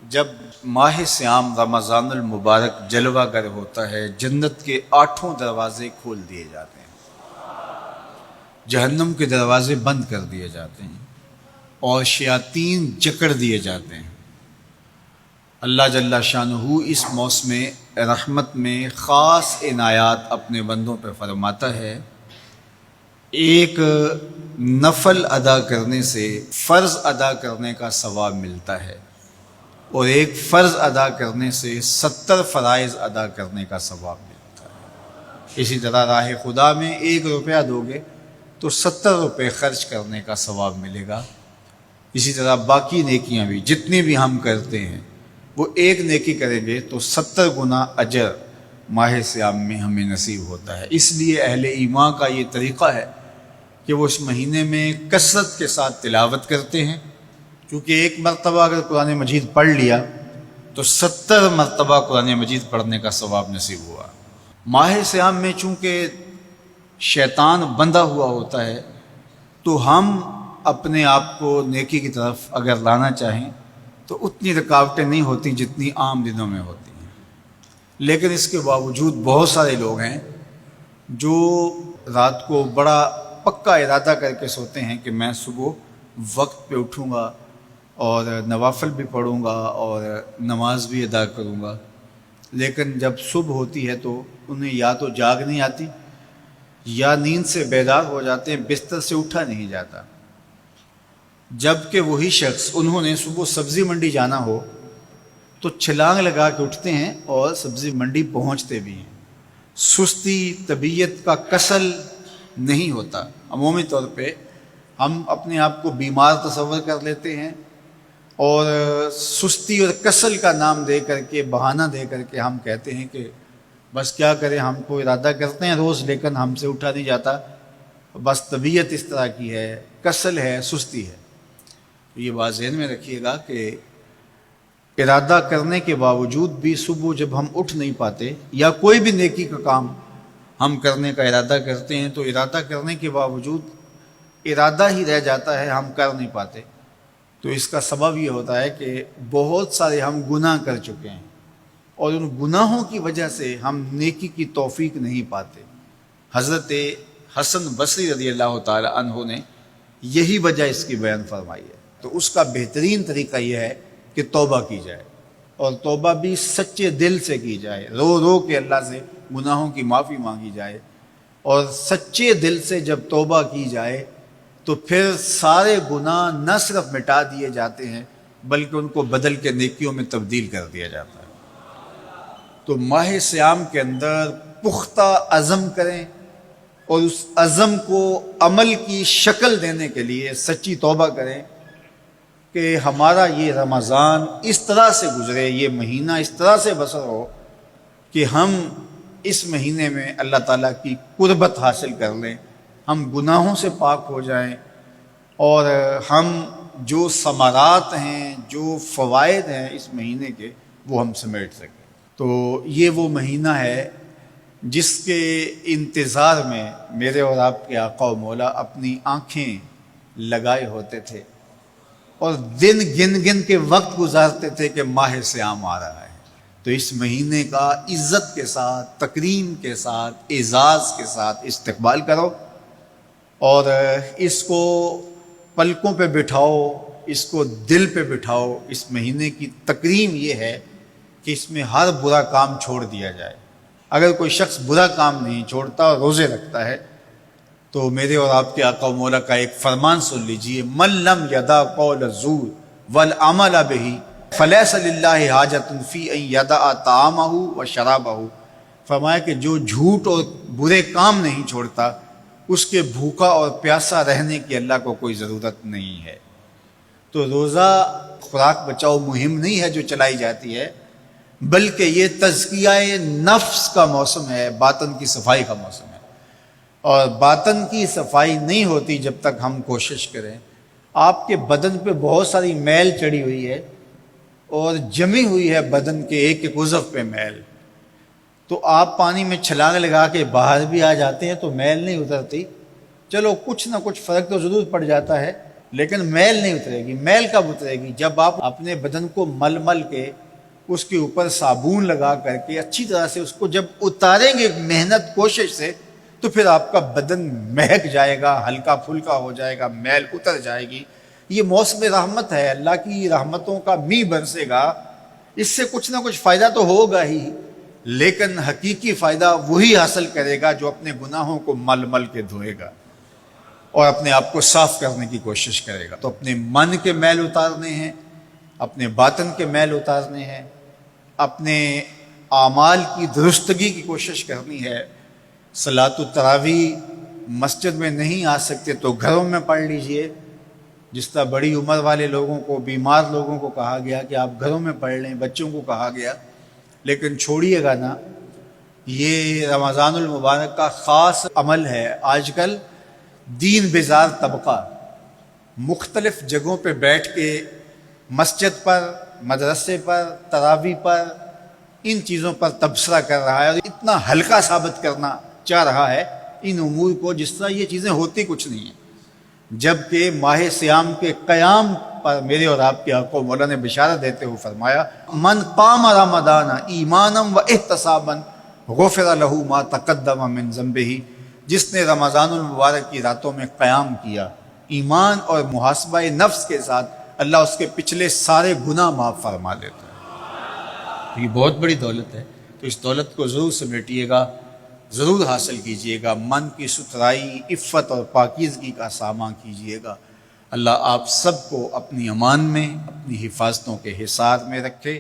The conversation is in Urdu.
جب ماہ سیام رمضان المبارک جلوہ گر ہوتا ہے، جنت کے 8 دروازے کھول دیے جاتے ہیں، جہنم کے دروازے بند کر دیے جاتے ہیں اور شیاطین جکڑ دیے جاتے ہیں۔ اللہ جل شانہ اس موسم رحمت میں خاص عنایات اپنے بندوں پہ فرماتا ہے۔ ایک نفل ادا کرنے سے فرض ادا کرنے کا ثواب ملتا ہے اور ایک فرض ادا کرنے سے 70 فرائض ادا کرنے کا ثواب ملتا ہے۔ اسی طرح راہ خدا میں 1 روپیہ دو گے تو 70 روپے خرچ کرنے کا ثواب ملے گا۔ اسی طرح باقی نیکیاں بھی جتنی بھی ہم کرتے ہیں، وہ ایک نیکی کریں گے تو 70 گنا اجر ماہ سیام میں ہمیں نصیب ہوتا ہے۔ اس لیے اہل ایمان کا یہ طریقہ ہے کہ وہ اس مہینے میں کثرت کے ساتھ تلاوت کرتے ہیں، کیونکہ ایک مرتبہ اگر قرآن مجید پڑھ لیا تو 70 مرتبہ قرآن مجید پڑھنے کا ثواب نصیب ہوا۔ ماہ سیام میں چونکہ شیطان بندھا ہوا ہوتا ہے، تو ہم اپنے آپ کو نیکی کی طرف اگر لانا چاہیں تو اتنی رکاوٹیں نہیں ہوتی جتنی عام دنوں میں ہوتی ہیں، لیکن اس کے باوجود بہت سارے لوگ ہیں جو رات کو بڑا پکا ارادہ کر کے سوتے ہیں کہ میں صبح وقت پہ اٹھوں گا اور نوافل بھی پڑھوں گا اور نماز بھی ادا کروں گا، لیکن جب صبح ہوتی ہے تو انہیں یا تو جاگ نہیں آتی یا نیند سے بیدار ہو جاتے ہیں، بستر سے اٹھا نہیں جاتا۔ جب کہ وہی شخص انہوں نے صبح سبزی منڈی جانا ہو تو چھلانگ لگا کے اٹھتے ہیں اور سبزی منڈی پہنچتے بھی ہیں۔ سستی طبیعت کا کسل نہیں ہوتا۔ عمومی طور پہ ہم اپنے آپ کو بیمار تصور کر لیتے ہیں اور سستی اور کسل کا نام دے کر کے، بہانہ دے کر کے ہم کہتے ہیں کہ بس کیا کریں، ہم کو ارادہ کرتے ہیں روز لیکن ہم سے اٹھا نہیں جاتا، بس طبیعت اس طرح کی ہے، کسل ہے، سستی ہے۔ یہ بات ذہن میں رکھیے گا کہ ارادہ کرنے کے باوجود بھی صبح جب ہم اٹھ نہیں پاتے یا کوئی بھی نیکی کا کام ہم کرنے کا ارادہ کرتے ہیں تو ارادہ کرنے کے باوجود ارادہ ہی رہ جاتا ہے، ہم کر نہیں پاتے، تو اس کا سبب یہ ہوتا ہے کہ بہت سارے ہم گناہ کر چکے ہیں اور ان گناہوں کی وجہ سے ہم نیکی کی توفیق نہیں پاتے۔ حضرت حسن بصری رضی اللہ تعالی عنہ نے یہی وجہ اس کی بیان فرمائی ہے۔ تو اس کا بہترین طریقہ یہ ہے کہ توبہ کی جائے، اور توبہ بھی سچے دل سے کی جائے، رو رو کے اللہ سے گناہوں کی معافی مانگی جائے، اور سچے دل سے جب توبہ کی جائے تو پھر سارے گناہ نہ صرف مٹا دیے جاتے ہیں بلکہ ان کو بدل کے نیکیوں میں تبدیل کر دیا جاتا ہے۔ تو ماہ سیام کے اندر پختہ عزم کریں اور اس عزم کو عمل کی شکل دینے کے لیے سچی توبہ کریں کہ ہمارا یہ رمضان اس طرح سے گزرے، یہ مہینہ اس طرح سے بسر ہو کہ ہم اس مہینے میں اللہ تعالیٰ کی قربت حاصل کر لیں، ہم گناہوں سے پاک ہو جائیں اور ہم جو ثمرات ہیں، جو فوائد ہیں اس مہینے کے، وہ ہم سمیٹ سکیں۔ تو یہ وہ مہینہ ہے جس کے انتظار میں میرے اور آپ کے آقا و مولا اپنی آنکھیں لگائے ہوتے تھے اور دن گن گن کے وقت گزارتے تھے کہ ماہ سیام آ رہا ہے۔ تو اس مہینے کا عزت کے ساتھ، تکریم کے ساتھ، اعزاز کے ساتھ استقبال کرو اور اس کو پلکوں پہ بٹھاؤ، اس کو دل پہ بٹھاؤ۔ اس مہینے کی تکریم یہ ہے کہ اس میں ہر برا کام چھوڑ دیا جائے۔ اگر کوئی شخص برا کام نہیں چھوڑتا اور روزے رکھتا ہے تو میرے اور آپ کے آقا و مولا کا ایک فرمان سن لیجئے، من لم یدع قول الزور والعمل بہ فلیس للہ حاجۃ فی ان یدع طعامہ و شرابہ۔ فرمایا کہ جو جھوٹ اور برے کام نہیں چھوڑتا، اس کے بھوکا اور پیاسا رہنے کی اللہ کو کوئی ضرورت نہیں ہے۔ تو روزہ خوراک بچاؤ مہم نہیں ہے جو چلائی جاتی ہے، بلکہ یہ تزکیہ نفس کا موسم ہے، باطن کی صفائی کا موسم ہے۔ اور باطن کی صفائی نہیں ہوتی جب تک ہم کوشش کریں۔ آپ کے بدن پہ بہت ساری میل چڑھی ہوئی ہے اور جمی ہوئی ہے بدن کے ایک ایک عضو پہ میل، تو آپ پانی میں چھلانگ لگا کے باہر بھی آ جاتے ہیں تو میل نہیں اترتی، چلو کچھ نہ کچھ فرق تو ضرور پڑ جاتا ہے، لیکن میل نہیں اترے گی۔ میل کب اترے گی؟ جب آپ اپنے بدن کو مل مل کے اس کے اوپر صابن لگا کر کے اچھی طرح سے اس کو جب اتاریں گے محنت کوشش سے، تو پھر آپ کا بدن مہک جائے گا، ہلکا پھلکا ہو جائے گا، میل اتر جائے گی۔ یہ موسم رحمت ہے، اللہ کی رحمتوں کا می برسے گا، اس سے کچھ نہ کچھ فائدہ تو ہوگا ہی، لیکن حقیقی فائدہ وہی حاصل کرے گا جو اپنے گناہوں کو مل مل کے دھوئے گا اور اپنے آپ کو صاف کرنے کی کوشش کرے گا۔ تو اپنے من کے میل اتارنے ہیں، اپنے باطن کے میل اتارنے ہیں، اپنے اعمال کی درستگی کی کوشش کرنی ہے۔ صلاۃ التراویح مسجد میں نہیں آ سکتے تو گھروں میں پڑھ لیجئے، جس طرح بڑی عمر والے لوگوں کو، بیمار لوگوں کو کہا گیا کہ آپ گھروں میں پڑھ لیں، بچوں کو کہا گیا، لیکن چھوڑیے گا نا، یہ رمضان المبارک کا خاص عمل ہے۔ آج کل دین بیزار طبقہ مختلف جگہوں پہ بیٹھ کے مسجد پر، مدرسے پر، تراویح پر، ان چیزوں پر تبصرہ کر رہا ہے اور اتنا ہلکا ثابت کرنا چاہ رہا ہے ان امور کو، جس طرح یہ چیزیں ہوتی کچھ نہیں ہیں، جبکہ ماہ صیام کے قیام پر میرے اور آپ کے آقا مولا نے بشارت دیتے ہوئے فرمایا، من قام رمضان ایمانا و احتسابا غفر لہ ما تقدم من ذنبہ، جس نے رمضان المبارک کی راتوں میں قیام کیا ایمان اور محاسبہ نفس کے ساتھ، اللہ اس کے پچھلے سارے گناہ معاف فرما دیتا ہے۔ یہ بہت بڑی دولت ہے، تو اس دولت کو ضرور سمیٹیے گا، ضرور حاصل کیجئے گا، من کی ستھرائی، عفت اور پاکیزگی کا سامان کیجئے گا۔ اللہ آپ سب کو اپنی امان میں، اپنی حفاظتوں کے حصار میں رکھے۔